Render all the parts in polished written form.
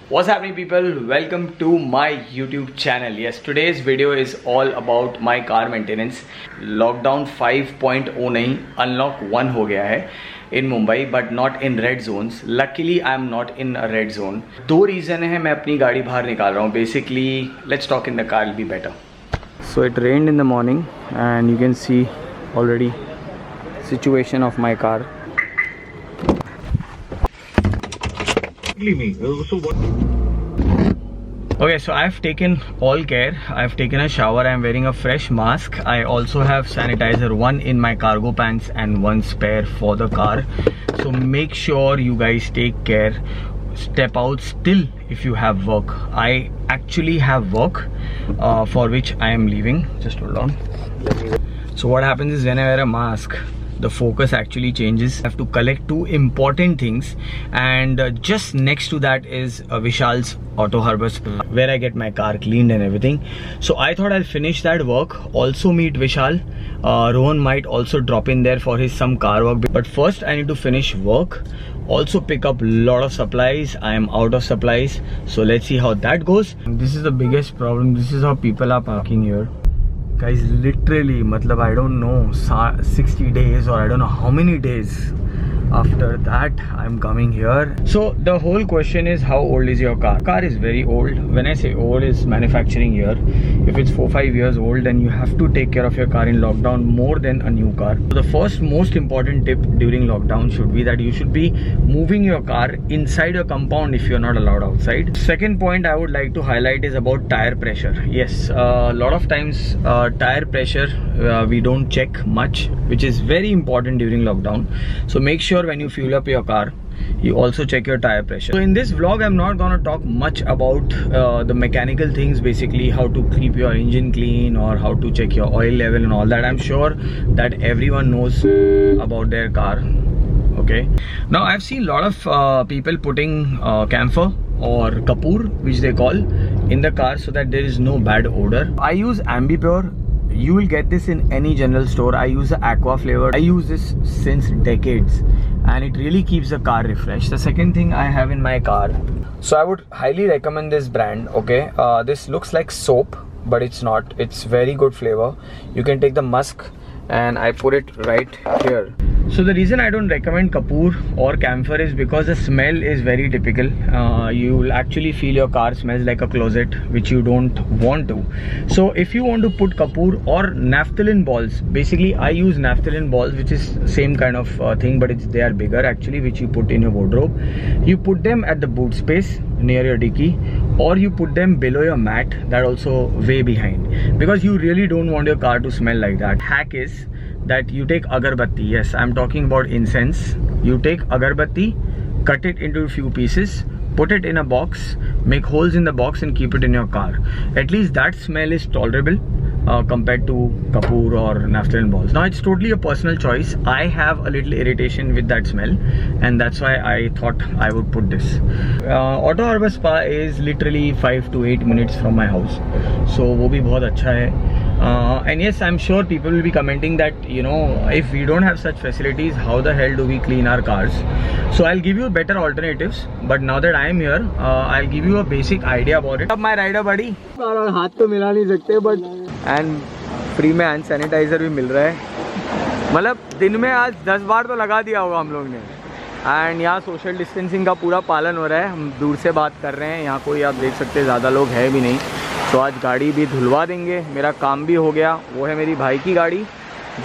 What's happening, people? Welcome to my YouTube channel. Yes, today's video is all about my car maintenance. Lockdown 5.0 नहीं, unlock 1 हो गया है in Mumbai, but not in red zones. Luckily, I am not in a red zone. दो reason है मैं अपनी गाड़ी बाहर निकाल रहा हूँ. Basically, let's talk in the car, it'll be better. So it rained in the morning, and you can see already situation of my car. Okay, so I've taken all care. I've taken a shower. I'm wearing a fresh mask. I also have sanitizer, one in my cargo pants and one spare for the car. So make sure you guys take care. Step out still if you have work. I actually have work for which I am leaving. Just hold on. So what happens is when I wear a mask, the focus actually changes. I have to collect two important things, and just next to that is Vishal's Auto Harbor Spa, where I get my car cleaned and everything. So I thought I'll finish that work, also meet Vishal. Rohan might also drop in there for his some car work, but first I need to finish work, also pick up a lot of supplies. I am out of supplies, so let's see how that goes. This is the biggest problem. This is how people are parking here. Guys, literally, matlab, I don't know, 60 days or I don't know how many days after that I'm coming here. So the whole question is, how old is your car? Car is very old. When I say old, is manufacturing year. If it's 4-5 years old, then you have to take care of your car in lockdown more than a new car. So the first most important tip during lockdown should be that you should be moving your car inside a compound if you're not allowed outside. Second point I would like to highlight is about tire pressure. Yes, a lot of times tire pressure we don't check much, which is very important during lockdown. So make sure when you fuel up your car, you also check your tire pressure. So in this vlog, I'm not gonna talk much about the mechanical things, basically how to keep your engine clean or how to check your oil level and all that. I'm sure that everyone knows about their car. Okay, now I've seen a lot of people putting camphor or kapoor, which they call, in the car so that there is no bad odor. I use Ambipure. You will get this in any general store. I use the aqua flavor. I use this since decades, and it really keeps the car refreshed. The second thing I have in my car, so I would highly recommend this brand. Okay, this looks like soap, but it's not. It's very good flavor. You can take the musk, and I put it right here. So the reason I don't recommend kapoor or camphor is because the smell is very typical. You will actually feel your car smells like a closet, which you don't want to. So if you want to put kapoor or naphthalene balls, basically I use naphthalene balls, which is same kind of thing, but they are bigger actually, which you put in your wardrobe. You put them at the boot space near your dicky, or you put them below your mat, that also way behind, because you really don't want your car to smell like that. Hack is that you take agarbatti. Yes, I'm talking about incense. You take agarbatti, cut it into a few pieces, put it in a box, make holes in the box and keep it in your car. At least that smell is tolerable compared to kapoor or naphthalene balls. Now it's totally a personal choice. I have a little irritation with that smell, and that's why I thought I would put this. Auto Harbor Spa is literally 5 to 8 minutes from my house, so वो भी बहुत अच्छा है. And yes, I'm sure people will be commenting that, you know, if we don't have such facilities, how the hell do we clean our cars? So I'll give you better alternatives, but now that I am here, I'll give you a basic idea about it. My rider buddy, हाथ तो मिला नहीं सकते, but and free में hand sanitiser भी मिल रहा है. मतलब दिन में आज 10 बार तो लगा दिया होगा हम लोग ने. एंड यहाँ सोशल डिस्टेंसिंग का पूरा पालन हो रहा है. हम दूर से बात कर रहे हैं. यहाँ कोई आप देख सकते हैं ज़्यादा लोग है भी नहीं. तो आज गाड़ी भी धुलवा देंगे. मेरा काम भी हो गया. वो है मेरी भाई की गाड़ी,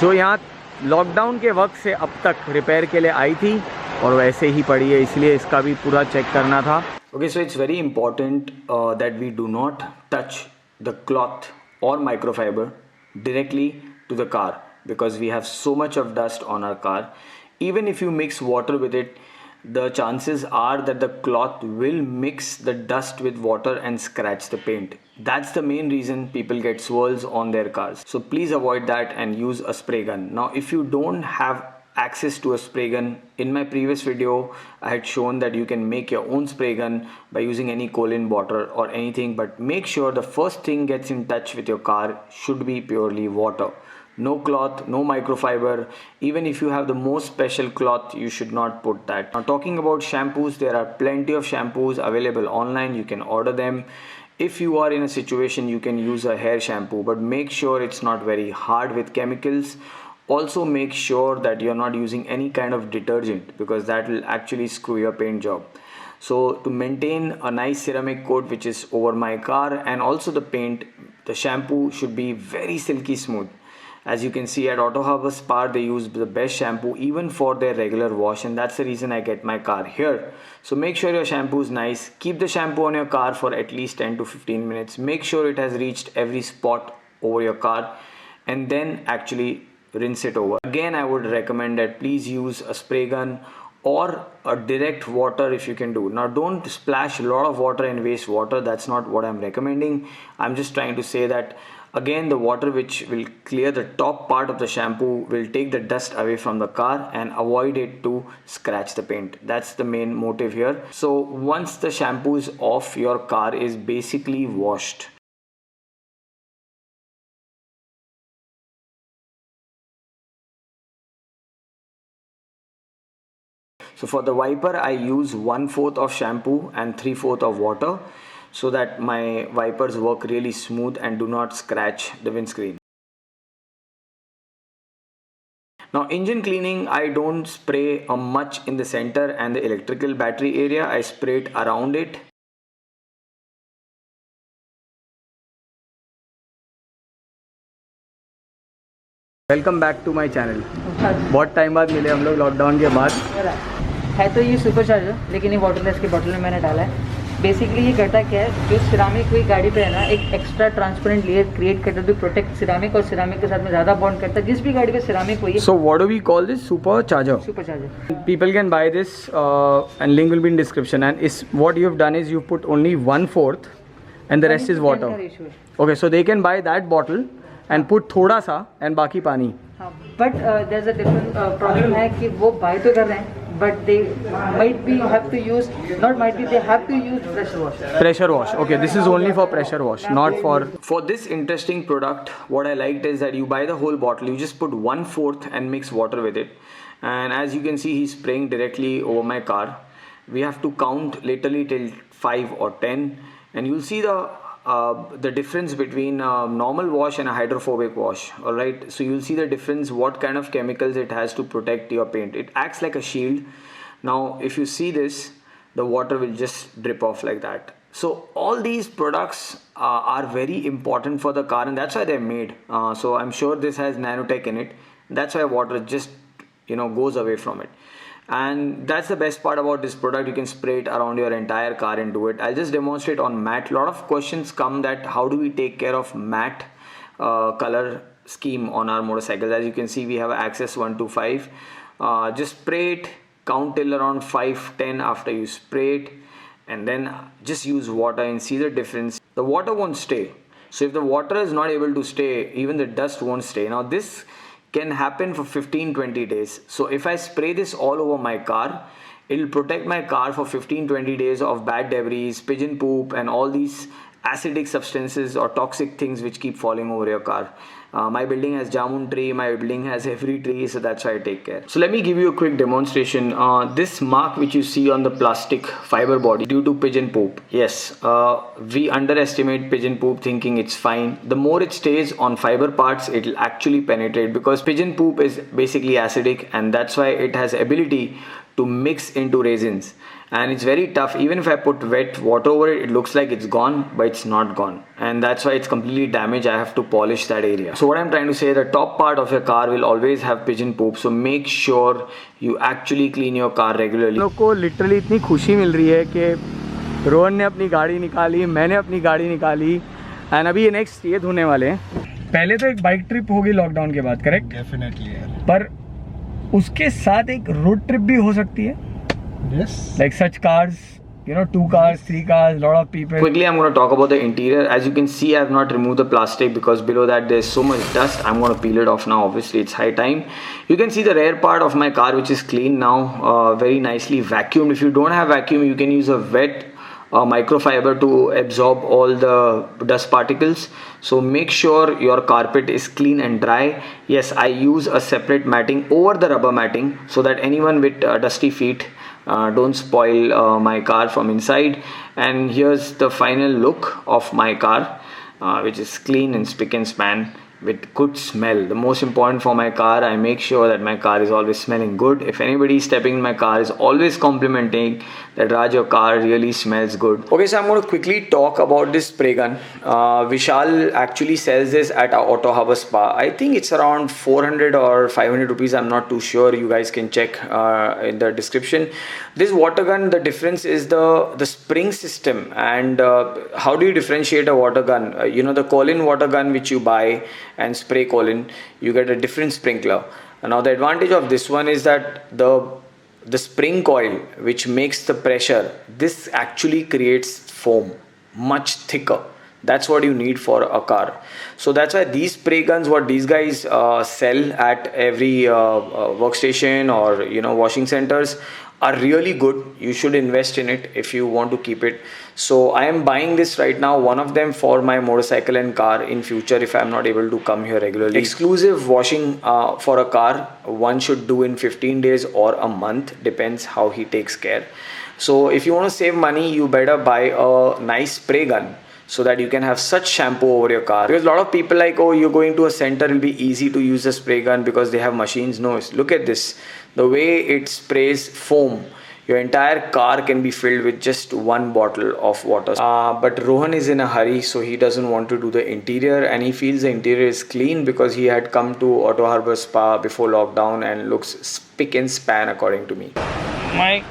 जो यहाँ लॉकडाउन के वक्त से अब तक रिपेयर के लिए आई थी और वैसे ही पड़ी है, इसलिए इसका भी पूरा चेक करना था. Okay, so it's very important that we do not touch the cloth or microfiber directly to the car, because we have so much of dust on our car. Even if you mix water with it, the chances are that the cloth will mix the dust with water and scratch the paint. That's the main reason people get swirls on their cars. So please avoid that and use a spray gun. Now if you don't have access to a spray gun, in my previous video I had shown that you can make your own spray gun by using any Kolin bottle or anything, but make sure the first thing gets in touch with your car should be purely water. no cloth, no microfiber. Even if you have the most special cloth, you should not put that. Now talking about shampoos, there are plenty of shampoos available online. You can order them. If you are in a situation, you can use a hair shampoo, but make sure it's not very hard with chemicals. Also make sure that you're not using any kind of detergent, because that will actually screw your paint job. So to maintain a nice ceramic coat which is over my car, and also the paint, the shampoo should be very silky smooth. As you can see at Auto Harbor Spa, they use the best shampoo even for their regular wash, and that's the reason I get my car here. So make sure your shampoo is nice. Keep the shampoo on your car for at least 10 to 15 minutes. Make sure it has reached every spot over your car, and then actually rinse it over. Again, I would recommend that please use a spray gun or a direct water if you can do. Now don't splash a lot of water and waste water. That's not what I'm recommending. I'm just trying to say that again, the water which will clear the top part of the shampoo will take the dust away from the car and avoid it to scratch the paint. That's the main motive here. So once the shampoo is off, your car is basically washed. So for the wiper, I use 1/4 of shampoo and 3/4 of water, so that my wipers work really smooth and do not scratch the windscreen. Now engine cleaning, I don't spray much in the center and the electrical battery area. I spray it around it. Welcome back to my channel. बहुत time बाद मिले हम लोग lockdown के बाद। है तो ये सुपर चार्जर, लेकिन ये वाटरलेस के बॉटल में मैंने डाला है। बेसिकली ये करता क्या है, जो सिरामिक हुई गाड़ी पे है ना, एक एक्स्ट्रा ट्रांसपेरेंट लेयर क्रिएट करता है, जो प्रोटेक्ट सिरामिक और सिरामिक के साथ में ज़्यादा बॉन्ड करता है। जिस भी गाड़ी पे सिरामिक हुई है। So what do we call this? Super charger. Super charger. People can buy this and link will be in description. And is what you have done is you put only 1/4 and the rest is water. Okay, so they can buy that bottle and put थोड़ा सा and बाकी पानी. हाँ, but there's a different problem है कि वो buy तो कर रहे हैं, but they might be have to use, not might be, they have to use pressure wash. Pressure wash. Okay, this is only for pressure wash, not for. For this interesting product, what I liked is that you buy the whole bottle, you just put 1/4 and mix water with it. And as you can see, he's spraying directly over my car. We have to count literally till 5 or 10, and you'll see the difference between normal wash and a hydrophobic wash. All right, so you'll see the difference, what kind of chemicals it has to protect your paint. It acts like a shield. Now if you see this, the water will just drip off like that. So all these products are very important for the car, and that's why they're made. So I'm sure this has nanotech in it. That's why water just goes away from it. And that's the best part about this product. You can spray it around your entire car and do it. I'll just demonstrate on matte. A lot of questions come that how do we take care of matte color scheme on our motorcycles. As you can see, we have Access 125. Just spray it, count till around 5-10 after you spray it, and then just use water and see the difference. The water won't stay. So if the water is not able to stay, even the dust won't stay. Now this can happen for 15-20 days. So if I spray this all over my car, it will protect my car for 15-20 days of bad debris, pigeon poop, and all these acidic substances or toxic things which keep falling over your car. My building has jamun tree, my building has every tree, so that's why I take care. So let me give you a quick demonstration. This mark which you see on the plastic fiber body due to pigeon poop. Yes, we underestimate pigeon poop thinking it's fine. The more it stays on fiber parts, it will actually penetrate, because pigeon poop is basically acidic, and that's why it has ability to mix into resins, and it's very tough. Even if I put wet water over it, it looks like it's gone, but it's not gone, and that's why it's completely damaged. I have to polish that area. So what I'm trying to say, the top part of your car will always have pigeon poop, so make sure you actually clean your car regularly. लोग को literally इतनी खुशी मिल रही है कि रोहन ने अपनी गाड़ी निकाली, मैंने अपनी गाड़ी निकाली, एंड अभी ये नेक्स्ट ये धोने वाले हैं। पहले तो एक बाइक ट्रिप होगी लॉकडाउन के बाद, करेक्ट? डेफिनेटली यार, पर उसके साथ एक रोड ट्रिप भी हो सकती है। Yes. Like such cars, 2 cars, 3 cars, lot of people. Quickly, I'm going to talk about the interior. As you can see, I have not removed the plastic because below that there's so much dust. I'm going to peel it off now. Obviously, it's high time. You can see the rear part of my car, which is clean now, very nicely vacuumed. If you don't have vacuum, you can use a wet microfiber to absorb all the dust particles. So make sure your carpet is clean and dry. Yes, I use a separate matting over the rubber matting so that anyone with dusty feet don't spoil my car from inside. And here's the final look of my car, which is clean and spick and span with good smell. The most important for my car, I make sure that my car is always smelling good. If anybody is stepping in my car, is always complimenting that Raj, your car really smells good. Okay, so I'm going to quickly talk about this spray gun. Vishal actually sells this at our Auto Harbour Spa. I think it's around 400 or 500 rupees. I'm not too sure. You guys can check in the description. This water gun, the difference is the spring system. And how do you differentiate a water gun? You know, the Colin water gun which you buy and spray Colin, you get a different sprinkler. And now the advantage of this one is that the spring coil which makes the pressure, this actually creates foam much thicker. That's what you need for a car. So that's why these spray guns, what these guys sell at every workstation or, you know, washing centers, are really good. You should invest in it if you want to keep it. So I am buying this right now, one of them for my motorcycle and car in future if I am not able to come here regularly. Exclusive washing for a car, one should do in 15 days or a month, depends how he takes care. So if you want to save money, you better buy a nice spray gun so that you can have such shampoo over your car. Because a lot of people like, oh, you're going to a center, it'll be easy to use a spray gun because they have machines. No, look at this. The way it sprays foam, your entire car can be filled with just one bottle of water. But Rohan is in a hurry, so he doesn't want to do the interior, and he feels the interior is clean because he had come to Auto Harbour Spa before lockdown and looks spick and span according to me. My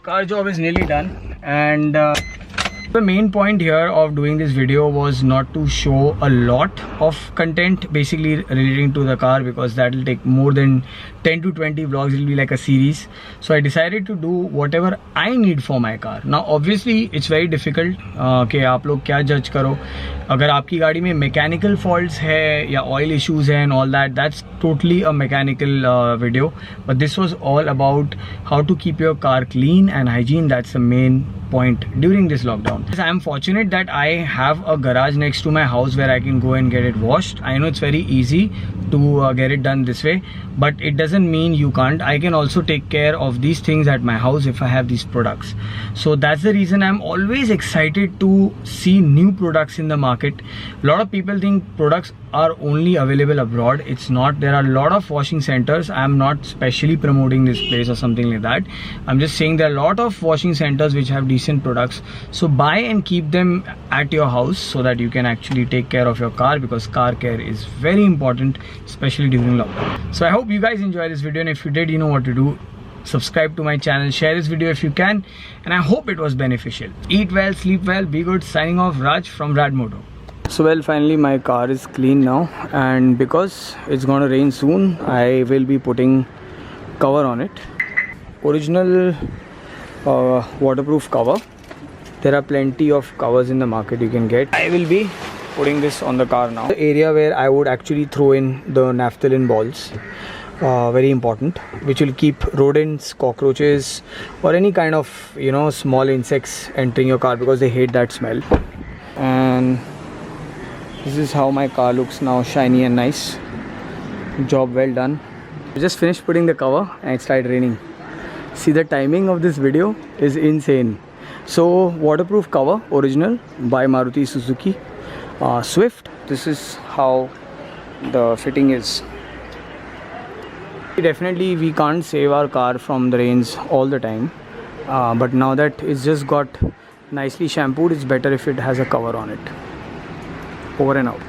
car job is nearly done, and the main point here of doing this video was not to show a lot of content basically relating to the car, because that will take more than 10 to 20 vlogs. It will be like a series. So I decided to do whatever I need for my car. Now obviously it's very difficult कि आप लोग क्या judge करो. अगर आपकी गाड़ी में mechanical faults है या oil issues है and all that, that's totally a mechanical video. But this was all about how to keep your car clean and hygiene. That's the main point during this lockdown. I am fortunate that I have a garage next to my house where I can go and get it washed. I know it's very easy to get it done this way, but it doesn't mean you can't. I can also take care of these things at my house if I have these products. So that's the reason I'm always excited to see new products in the market. A lot of people think products are only available abroad. It's not. There are a lot of washing centers. I'm not specially promoting this place or something like that. I'm just saying there are a lot of washing centers which have decent products. So buy and keep them at your house so that you can actually take care of your car, because car care is very important, especially during lockdown. So I hope you guys enjoyed this video, and if you did, you know what to do. Subscribe to my channel, share this video if you can, and I hope it was beneficial. Eat well, sleep well, be good. Signing off, Raj from Rad Moto. So well, finally my car is clean now, and because it's gonna rain soon, I will be putting cover on it. Original waterproof cover. There are plenty of covers in the market you can get. I will be putting this on the car now. The area where I would actually throw in the naphthalene balls, very important, which will keep rodents, cockroaches, or any kind of, you know, small insects entering your car, because they hate that smell. And this is how my car looks now, shiny and nice. Job well done. I just finished putting the cover and it started raining. See, the timing of this video is insane. So waterproof cover, original by Maruti Suzuki Swift. This is how the fitting is. Definitely we can't save our car from the rains all the time, but now that it's just got nicely shampooed, it's better if it has a cover on it. Over and out.